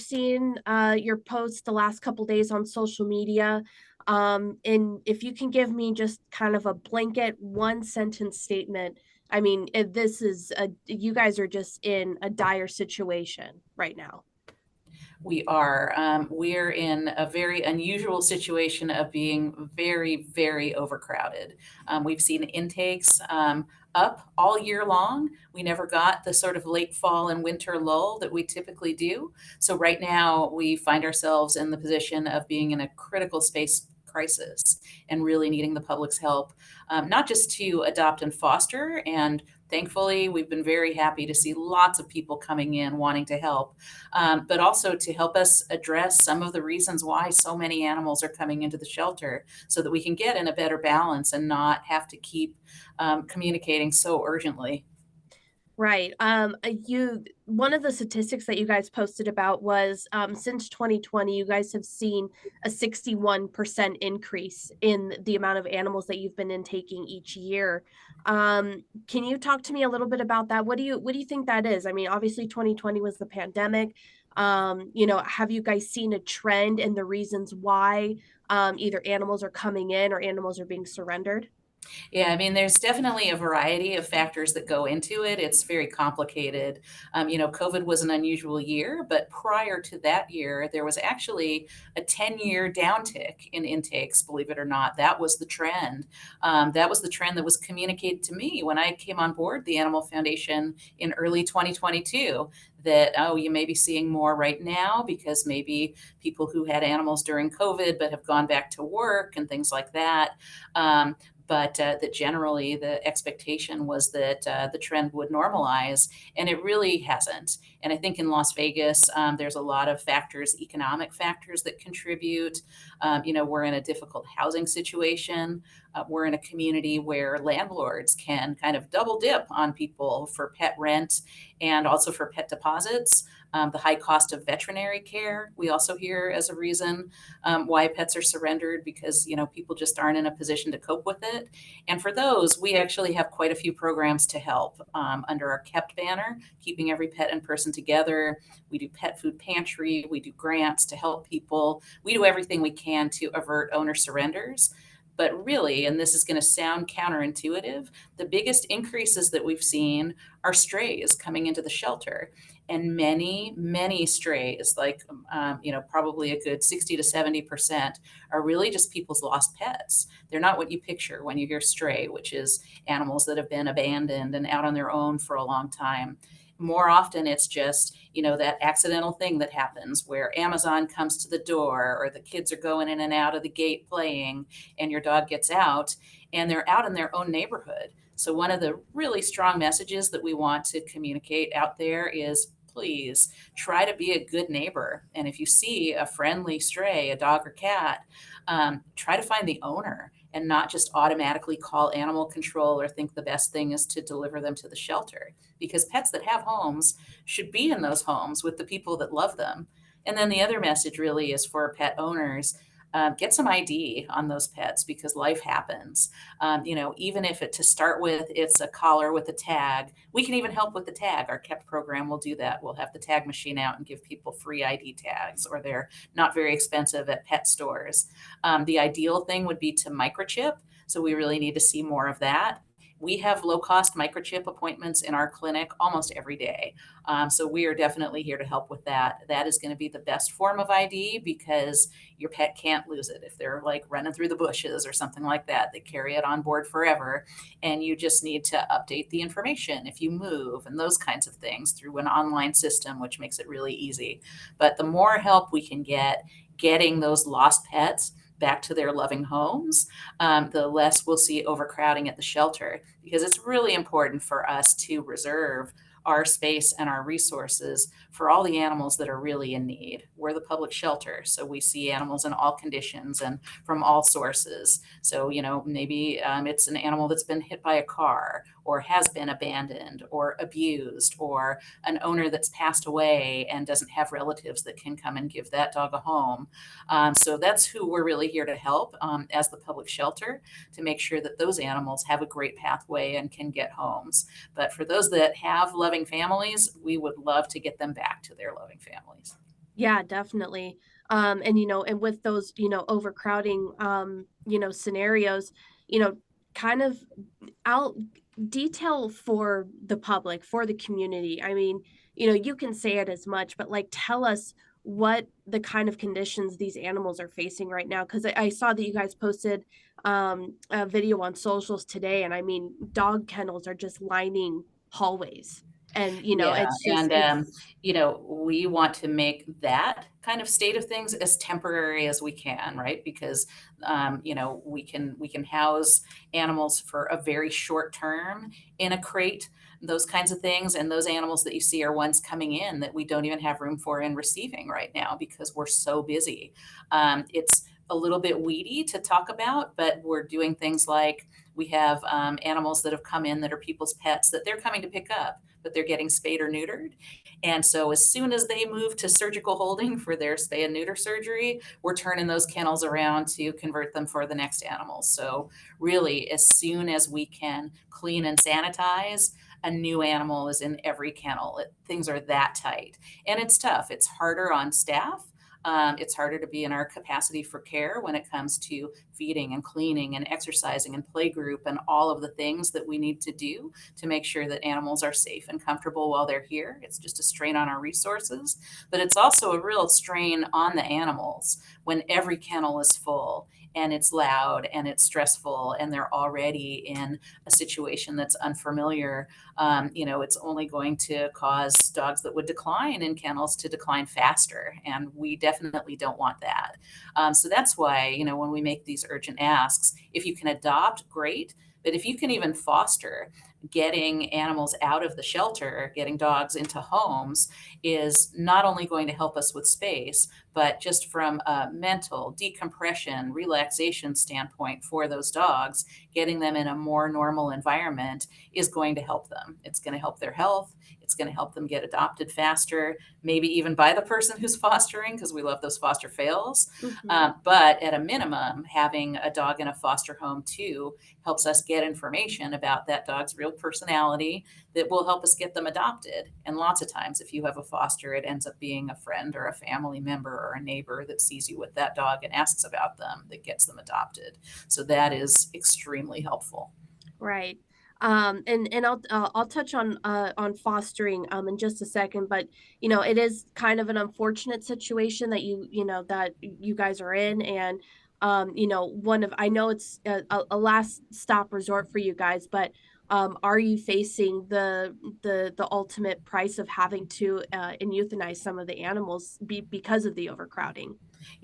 seen your posts the last couple days on social media. And if you can give me just kind of a blanket one sentence statement, I mean, if this is you guys are just in a dire situation right now. We are. We're in a very unusual situation of being very, very overcrowded. We've seen intakes up all year long. We never got the sort of late fall and winter lull that we typically do. So right now we find ourselves in the position of being in a critical space crisis and really needing the public's help, not just to adopt and foster. And thankfully, we've been very happy to see lots of people coming in wanting to help, but also to help us address some of the reasons why so many animals are coming into the shelter so that we can get in a better balance and not have to keep communicating so urgently. Right. You one of the statistics that you guys posted about was since 2020, you guys have seen a 61% increase in the amount of animals that you've been intaking each year. Can you talk to me a little bit about that? What do you think that is? I mean, obviously 2020 was the pandemic. Have you guys seen a trend in the reasons why either animals are coming in or animals are being surrendered? Yeah, I mean, there's definitely a variety of factors that go into it. It's very complicated. COVID was an unusual year, but prior to that year, there was actually a 10-year downtick in intakes, believe it or not. That was the trend. That was the trend that was communicated to me when I came on board the Animal Foundation in early 2022. That, oh, you may be seeing more right now because maybe people who had animals during COVID but have gone back to work and things like that. But that generally the expectation was that the trend would normalize, and it really hasn't. And I think in Las Vegas, there's a lot of factors, economic factors that contribute. We're in a difficult housing situation. We're in a community where landlords can kind of double dip on people for pet rent and also for pet deposits. The high cost of veterinary care, we also hear as a reason why pets are surrendered because, people just aren't in a position to cope with it. And for those, we actually have quite a few programs to help under our Kept banner, keeping every pet and person together. We do pet food pantry. We do grants to help people. We do everything we can to avert owner surrenders. But really, and this is going to sound counterintuitive, the biggest increases that we've seen are strays coming into the shelter. And many, many strays, like, probably a good 60 to 70%, are really just people's lost pets. They're not what you picture when you hear stray, which is animals that have been abandoned and out on their own for a long time. More often, it's just, that accidental thing that happens where Amazon comes to the door or the kids are going in and out of the gate playing and your dog gets out and they're out in their own neighborhood. So, one of the really strong messages that we want to communicate out there is please try to be a good neighbor. And if you see a friendly stray, a dog or cat, try to find the owner and not just automatically call animal control or think the best thing is to deliver them to the shelter. Because pets that have homes should be in those homes with the people that love them. And then the other message really is for pet owners, get some ID on those pets because life happens. Even if to start with, it's a collar with a tag, we can even help with the tag. Our Kept program will do that. We'll have the tag machine out and give people free ID tags, or they're not very expensive at pet stores. The ideal thing would be to microchip. So we really need to see more of that. We have low cost microchip appointments in our clinic almost every day. So we are definitely here to help with that. That is going to be the best form of ID because your pet can't lose it. If they're like running through the bushes or something like that, they carry it on board forever. And you just need to update the information if you move and those kinds of things through an online system, which makes it really easy. But the more help we can get getting those lost pets back to their loving homes, the less we'll see overcrowding at the shelter, because it's really important for us to reserve our space and our resources for all the animals that are really in need. We're the public shelter, so we see animals in all conditions and from all sources. So, maybe it's an animal that's been hit by a car or has been abandoned or abused, or an owner that's passed away and doesn't have relatives that can come and give that dog a home. So that's who we're really here to help as the public shelter, to make sure that those animals have a great pathway and can get homes. But for those that have loving families, we would love to get them back to their loving families. Yeah, definitely. And and with those, overcrowding, scenarios, you know, kind of out detail for the public, for the community. I mean, you can say it as much, but like tell us what the kind of conditions these animals are facing right now. Because I saw that you guys posted a video on socials today, and I mean, dog kennels are just lining hallways. And Yeah, it's just and, we want to make that kind of state of things as temporary as we can, right? Because, we can house animals for a very short term in a crate, those kinds of things, and those animals that you see are ones coming in that we don't even have room for in receiving right now because we're so busy. It's a little bit weedy to talk about, but we're doing things like we have, animals that have come in that are people's pets that they're coming to pick up, but they're getting spayed or neutered. And so as soon as they move to surgical holding for their spay and neuter surgery, we're turning those kennels around to convert them for the next animal. So really, as soon as we can clean and sanitize, a new animal is in every kennel. Things are that tight. And it's tough. It's harder on staff. It's harder to be in our capacity for care when it comes to feeding and cleaning and exercising and play group and all of the things that we need to do to make sure that animals are safe and comfortable while they're here. It's just a strain on our resources, but it's also a real strain on the animals when every kennel is full and it's loud and it's stressful and they're already in a situation that's unfamiliar. It's only going to cause dogs that would decline in kennels to decline faster, and we definitely don't want that. So that's why, when we make these urgent asks, if you can adopt, great. But if you can even foster, getting animals out of the shelter, getting dogs into homes is not only going to help us with space, but just from a mental decompression, relaxation standpoint for those dogs, getting them in a more normal environment is going to help them. It's going to help their health. It's going to help them get adopted faster, maybe even by the person who's fostering, because we love those foster fails. Mhm. But at a minimum, having a dog in a foster home too helps us get information about that dog's real personality that will help us get them adopted. And lots of times, if you have a foster, it ends up being a friend or a family member or a neighbor that sees you with that dog and asks about them that gets them adopted. So that is extremely helpful. Right. And I'll touch on fostering in just a second, but it is kind of an unfortunate situation that that you guys are in, and one of I know it's a last stop resort for you guys, but are you facing the ultimate price of having to and euthanize some of the animals because of the overcrowding?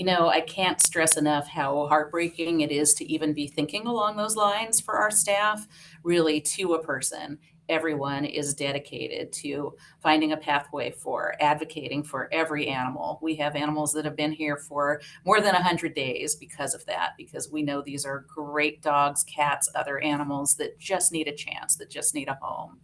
I can't stress enough how heartbreaking it is to even be thinking along those lines for our staff, really to a person. Everyone is dedicated to finding a pathway for advocating for every animal. We have animals that have been here for more than 100 days because of that, because we know these are great dogs, cats, other animals that just need a chance, that just need a home,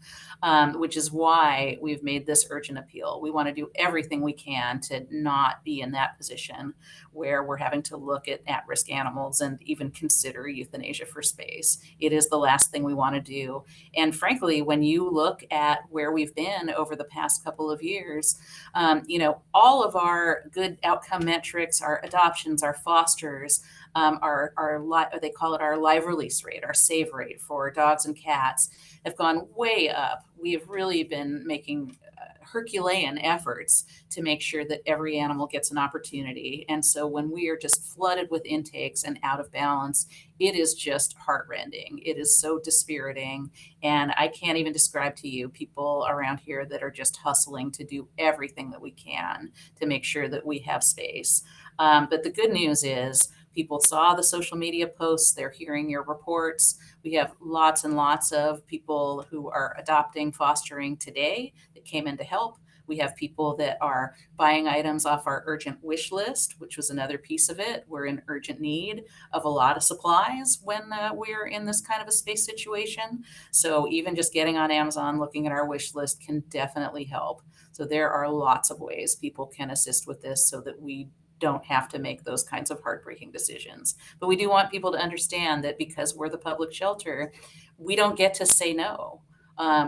which is why we've made this urgent appeal. We want to do everything we can to not be in that position where we're having to look at risk animals and even consider euthanasia for space. It is the last thing we want to do. And frankly, when you look at where we've been over the past couple of years, all of our good outcome metrics, our adoptions, our fosters, they call it our live release rate, our save rate for dogs and cats, have gone way up. We have really been making Herculean efforts to make sure that every animal gets an opportunity. And so when we are just flooded with intakes and out of balance, it is just heartrending. It is so dispiriting. And I can't even describe to you people around here that are just hustling to do everything that we can to make sure that we have space. But the good news is people saw the social media posts, they're hearing your reports. We have lots and lots of people who are adopting, fostering today that came in to help. We have people that are buying items off our urgent wish list, which was another piece of it. We're in urgent need of a lot of supplies when we're in this kind of a space situation. So even just getting on Amazon, looking at our wish list can definitely help. So there are lots of ways people can assist with this so that we don't have to make those kinds of heartbreaking decisions. But we do want people to understand that because we're the public shelter, we don't get to say no.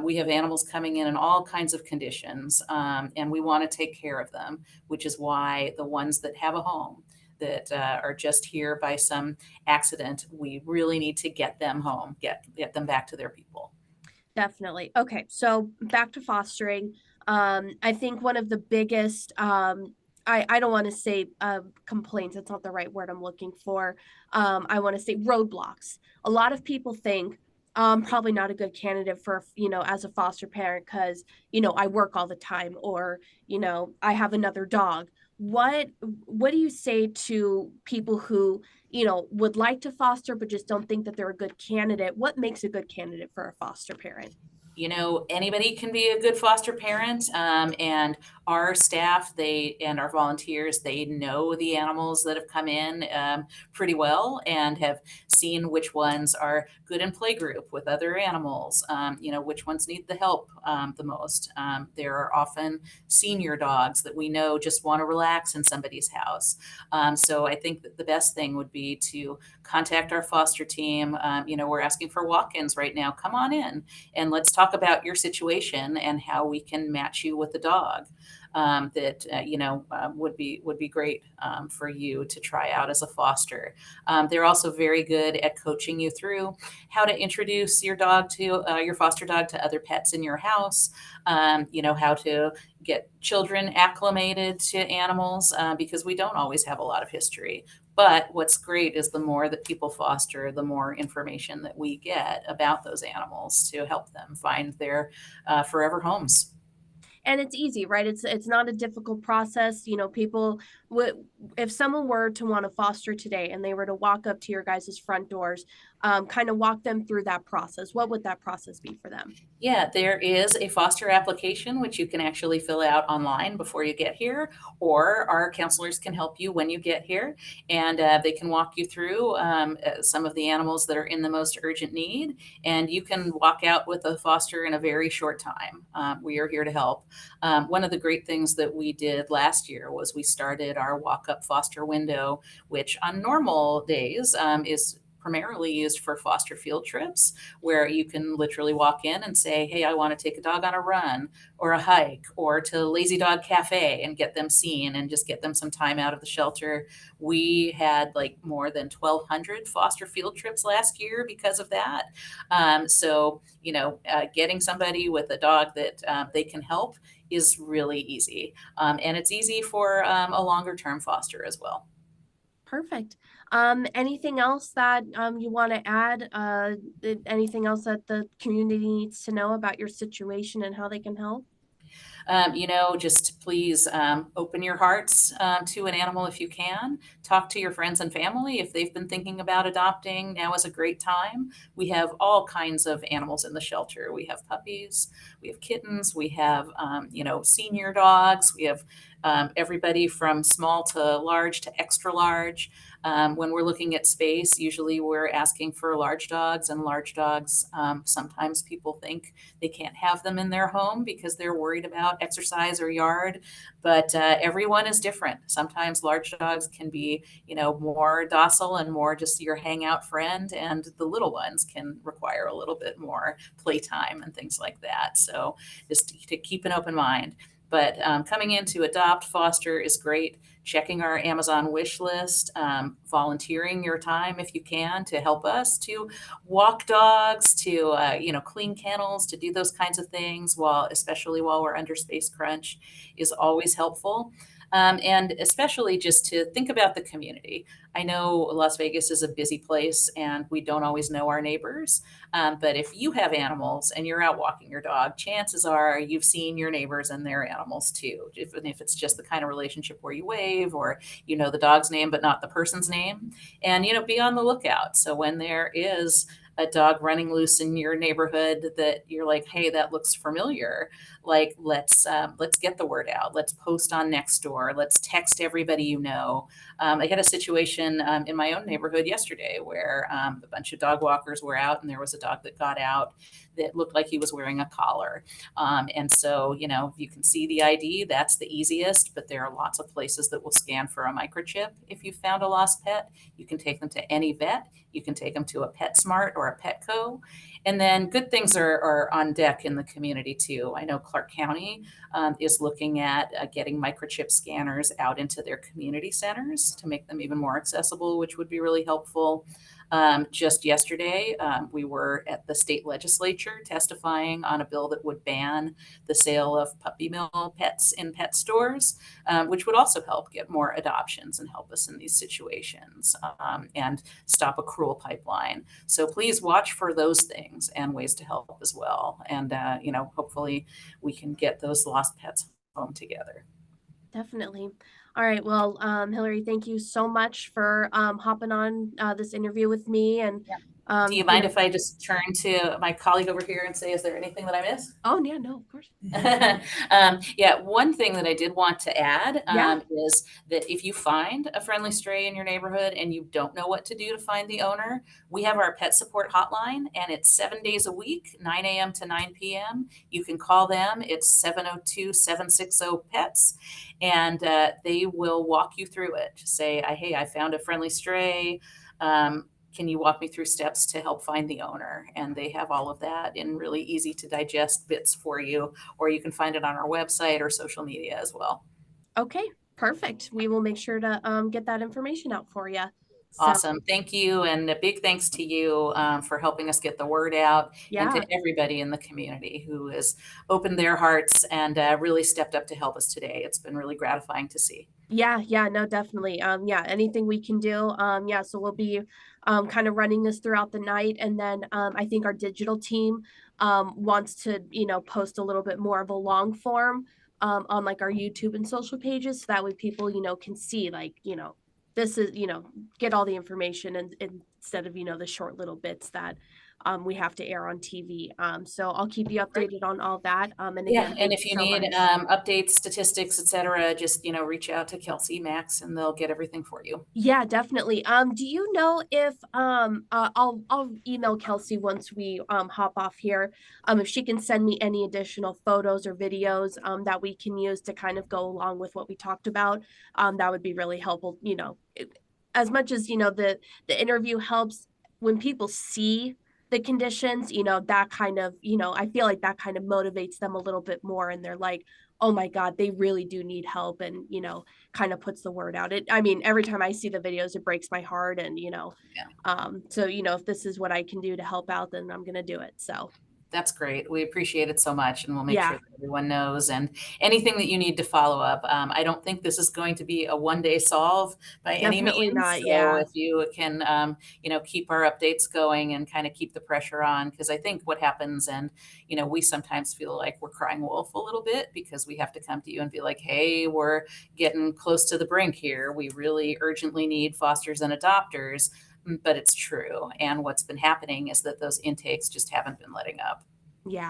We have animals coming in all kinds of conditions, and we want to take care of them, which is why the ones that have a home, that are just here by some accident, we really need to get them home, get them back to their people. Definitely. Okay, so back to fostering. I think one of the biggest, I don't want to say complaints, that's not the right word I'm looking for. I want to say roadblocks. A lot of people think probably not a good candidate for, as a foster parent because, I work all the time, or, I have another dog. What do you say to people who, would like to foster but just don't think that they're a good candidate? What makes a good candidate for a foster parent? Anybody can be a good foster parent, and our staff, and our volunteers, they know the animals that have come in pretty well, and have seen which ones are good in playgroup with other animals, which ones need the help the most. There are often senior dogs that we know just want to relax in somebody's house. So I think that the best thing would be to contact our foster team. We're asking for walk-ins right now. Come on in and let's talk about your situation and how we can match you with a dog that would be great for you to try out as a foster. They're also very good at coaching you through how to introduce your dog to your foster dog to other pets in your house. How to get children acclimated to animals, because we don't always have a lot of history. But what's great is the more that people foster, the more information that we get about those animals to help them find their forever homes. And it's easy, right? It's not a difficult process. People would, if someone were to want to foster today and they were to walk up to your guys' front doors, kind of walk them through that process, what would that process be for them? Yeah, there is a foster application which you can actually fill out online before you get here, or our counselors can help you when you get here, and they can walk you through some of the animals that are in the most urgent need, and you can walk out with a foster in a very short time. We are here to help. One of the great things that we did last year was we started our walk-up foster window, which on normal days is primarily used for foster field trips, where you can literally walk in and say, hey, I want to take a dog on a run or a hike or to Lazy Dog Cafe and get them seen and just get them some time out of the shelter. We had like more than 1,200 foster field trips last year because of that. Getting somebody with a dog that they can help is really easy. And it's easy for a longer term foster as well. Perfect. Anything else that you want to add? Anything else that the community needs to know about your situation and how they can help? Just please open your hearts to an animal if you can. Talk to your friends and family if they've been thinking about adopting. Now is a great time. We have all kinds of animals in the shelter. We have puppies, we have kittens, we have, senior dogs, we have everybody from small to large to extra large. When we're looking at space, usually we're asking for large dogs, and large dogs, sometimes people think they can't have them in their home because they're worried about exercise or yard, but everyone is different. Sometimes large dogs can be, more docile and more just your hangout friend, and the little ones can require a little bit more playtime and things like that. So just to keep an open mind. But coming in to adopt, foster is great. Checking our Amazon wish list, volunteering your time if you can to help us to walk dogs, to clean kennels, to do those kinds of things, especially while we're under space crunch, is always helpful. And especially just to think about the community. I know Las Vegas is a busy place and we don't always know our neighbors. But if you have animals and you're out walking your dog, chances are you've seen your neighbors and their animals too. Even if it's just the kind of relationship where you wave, or you know the dog's name but not the person's name. And be on the lookout. So when there is a dog running loose in your neighborhood that you're like, hey, that looks familiar, like let's get the word out. Let's post on Nextdoor. Let's text everybody you know. I had a situation in my own neighborhood yesterday where a bunch of dog walkers were out, and there was a dog that got out that looked like he was wearing a collar. And so, if you can see the ID, that's the easiest, but there are lots of places that will scan for a microchip. If you found a lost pet, you can take them to any vet. You can take them to a PetSmart or are a Petco. And then good things are on deck in the community too. I know Clark County is looking at getting microchip scanners out into their community centers to make them even more accessible, which would be really helpful. Just yesterday, we were at the state legislature testifying on a bill that would ban the sale of puppy mill pets in pet stores, which would also help get more adoptions and help us in these situations, and stop a cruel pipeline. So please watch for those things and ways to help as well. And, hopefully we can get those lost pets home together. Definitely. All right. Well, Hilarie, thank you so much for hopping on this interview with me. And, Do you mind if I just turn to my colleague over here and say, is there anything that I missed? Oh, yeah, no, of course. Yeah, one thing that I did want to add Yeah. is that if you find a friendly stray in your neighborhood and you don't know what to do to find the owner, we have our pet support hotline, and it's 7 days a week, 9 a.m. to 9 p.m. You can call them. It's 702-760-PETS, and they will walk you through it. Just say, hey, I found a friendly stray. Can you walk me through steps to help find the owner? And they have all of that in really easy to digest bits for you, or you can find it on our website or social media as well. Okay, perfect. We will make sure to get that information out for you. So, Awesome. Thank you. And a big thanks to you for helping us get the word out, and yeah. to everybody in the community who has opened their hearts and really stepped up to help us today. It's been really gratifying to see. Yeah, no, definitely. Yeah, anything we can do. Yeah, so we'll be kind of running this throughout the night. And then I think our digital team wants to, post a little bit more of a long form on like our YouTube and social pages, so that way people, can see like, this is, get all the information, and instead of, the short little bits that we have to air on TV. So I'll keep you Great. updated on all that. And Yeah, again, and thank if you you so need much. updates, statistics, et cetera, just reach out to Kelsey, Max, and they'll get everything for you. Yeah, definitely. Do you know if I'll email Kelsey once we hop off here, if she can send me any additional photos or videos that we can use to kind of go along with what we talked about. That would be really helpful. As much as the interview helps, when people see the conditions, that kind of, I feel like that kind of motivates them a little bit more, and they're like, oh my God, they really do need help. And kind of puts the word out. I mean, every time I see the videos, it breaks my heart. And, Yeah. so, if this is what I can do to help out, then I'm going to do it. So, That's great. We appreciate it so much, and we'll make sure yeah, that everyone knows. And anything that you need to follow up, I don't think this is going to be a one-day solve by any definitely means. not. So Yeah. if you can, keep our updates going and kind of keep the pressure on, because I think what happens, and we sometimes feel like we're crying wolf a little bit because we have to come to you and be like, hey, we're getting close to the brink here. We really urgently need fosters and adopters. But it's true. And what's been happening is that those intakes just haven't been letting up. Yeah.